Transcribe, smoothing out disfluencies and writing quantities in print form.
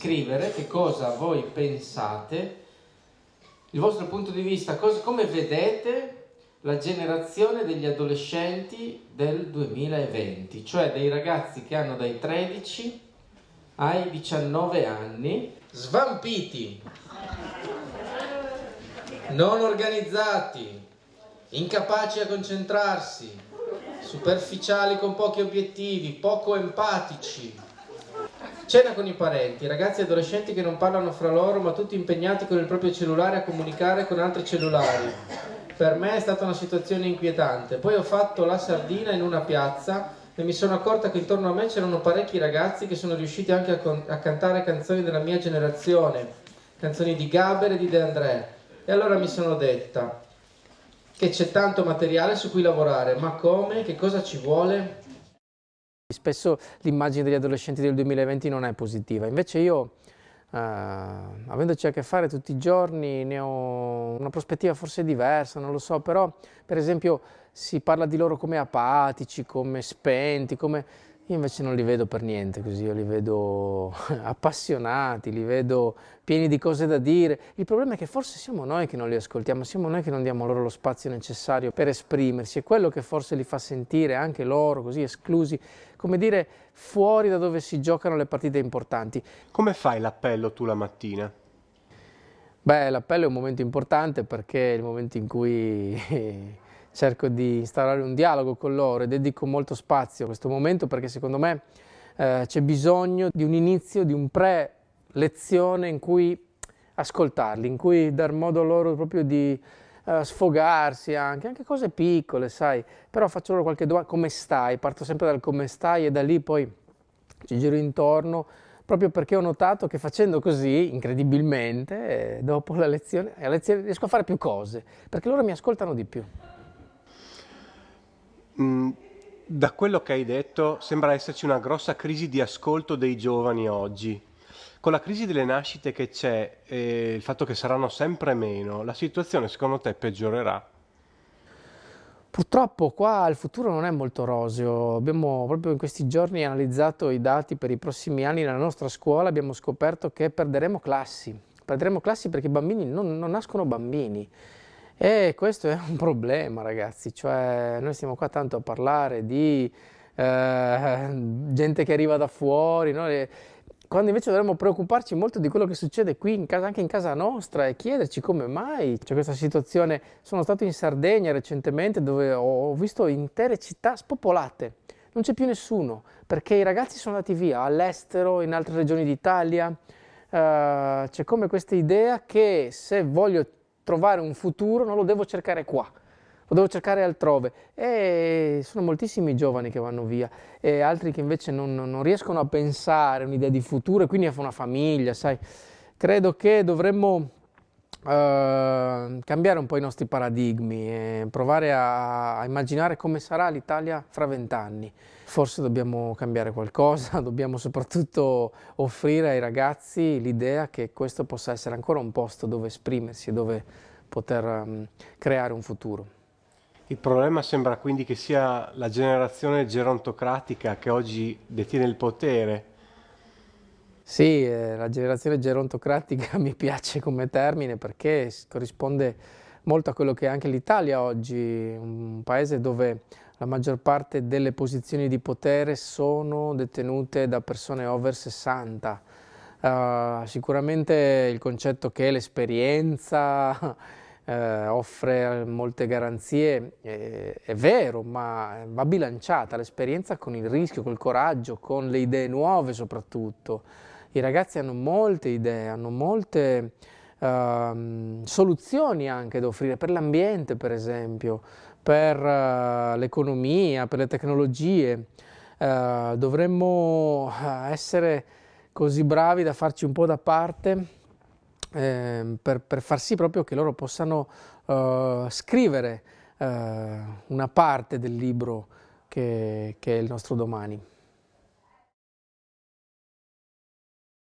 scrivere che cosa voi pensate, il vostro punto di vista, come vedete la generazione degli adolescenti del 2020, cioè dei ragazzi che hanno dai 13 ai 19 anni, svampiti, non organizzati, incapaci a concentrarsi, superficiali con pochi obiettivi, poco empatici. Cena con i parenti, ragazzi e adolescenti che non parlano fra loro ma tutti impegnati con il proprio cellulare a comunicare con altri cellulari. Per me è stata una situazione inquietante. Poi ho fatto la sardina in una piazza e mi sono accorta che intorno a me c'erano parecchi ragazzi che sono riusciti anche a cantare canzoni della mia generazione, canzoni di Gaber e di De André. E allora mi sono detta che c'è tanto materiale su cui lavorare, ma come? Che cosa ci vuole? Spesso l'immagine degli adolescenti del 2020 non è positiva, invece io, avendoci a che fare tutti i giorni, ne ho una prospettiva forse diversa, non lo so, però per esempio si parla di loro come apatici, come spenti, come... Io invece non li vedo per niente così, io li vedo appassionati, li vedo pieni di cose da dire. Il problema è che forse siamo noi che non li ascoltiamo, siamo noi che non diamo loro lo spazio necessario per esprimersi, è quello che forse li fa sentire anche loro così esclusi, come dire, fuori da dove si giocano le partite importanti. Come fai l'appello tu la mattina? Beh, l'appello è un momento importante perché è il momento in cui cerco di instaurare un dialogo con loro e dedico molto spazio a questo momento perché secondo me c'è bisogno di un inizio, di un pre-lezione in cui ascoltarli, in cui dar modo loro proprio di sfogarsi anche cose piccole, sai, però faccio loro qualche domanda, come stai? Parto sempre dal come stai e da lì poi ci giro intorno, proprio perché ho notato che facendo così, incredibilmente, dopo la lezione riesco a fare più cose, perché loro mi ascoltano di più. Da quello che hai detto sembra esserci una grossa crisi di ascolto dei giovani oggi. Con la crisi delle nascite che c'è e il fatto che saranno sempre meno, la situazione secondo te peggiorerà? Purtroppo qua il futuro non è molto roseo, abbiamo proprio in questi giorni analizzato i dati per i prossimi anni nella nostra scuola, abbiamo scoperto che perderemo classi perché i bambini non nascono bambini e questo è un problema ragazzi, cioè noi stiamo qua tanto a parlare di gente che arriva da fuori, no? Quando invece dovremmo preoccuparci molto di quello che succede qui in casa, anche in casa nostra e chiederci come mai c'è questa situazione. Sono stato in Sardegna recentemente dove ho visto intere città spopolate, non c'è più nessuno perché i ragazzi sono andati via all'estero, in altre regioni d'Italia. C'è come questa idea che se voglio trovare un futuro non lo devo cercare qua, lo devo cercare altrove e sono moltissimi giovani che vanno via e altri che invece non riescono a pensare un'idea di futuro e quindi a fare una famiglia, sai. Credo che dovremmo cambiare un po' i nostri paradigmi e provare a immaginare come sarà l'Italia fra 20 anni. Forse dobbiamo cambiare qualcosa, dobbiamo soprattutto offrire ai ragazzi l'idea che questo possa essere ancora un posto dove esprimersi e dove poter creare un futuro. Il problema sembra quindi che sia la generazione gerontocratica che oggi detiene il potere. Sì, la generazione gerontocratica mi piace come termine perché corrisponde molto a quello che è anche l'Italia oggi, un paese dove la maggior parte delle posizioni di potere sono detenute da persone over 60. Sicuramente il concetto che l'esperienza offre molte garanzie è vero, ma va bilanciata l'esperienza con il rischio, col coraggio, con le idee nuove soprattutto. I ragazzi hanno molte idee, hanno molte soluzioni anche da offrire per l'ambiente, per esempio, per l'economia, per le tecnologie. Dovremmo essere così bravi da farci un po' da parte per far sì proprio che loro possano scrivere una parte del libro che è il nostro domani.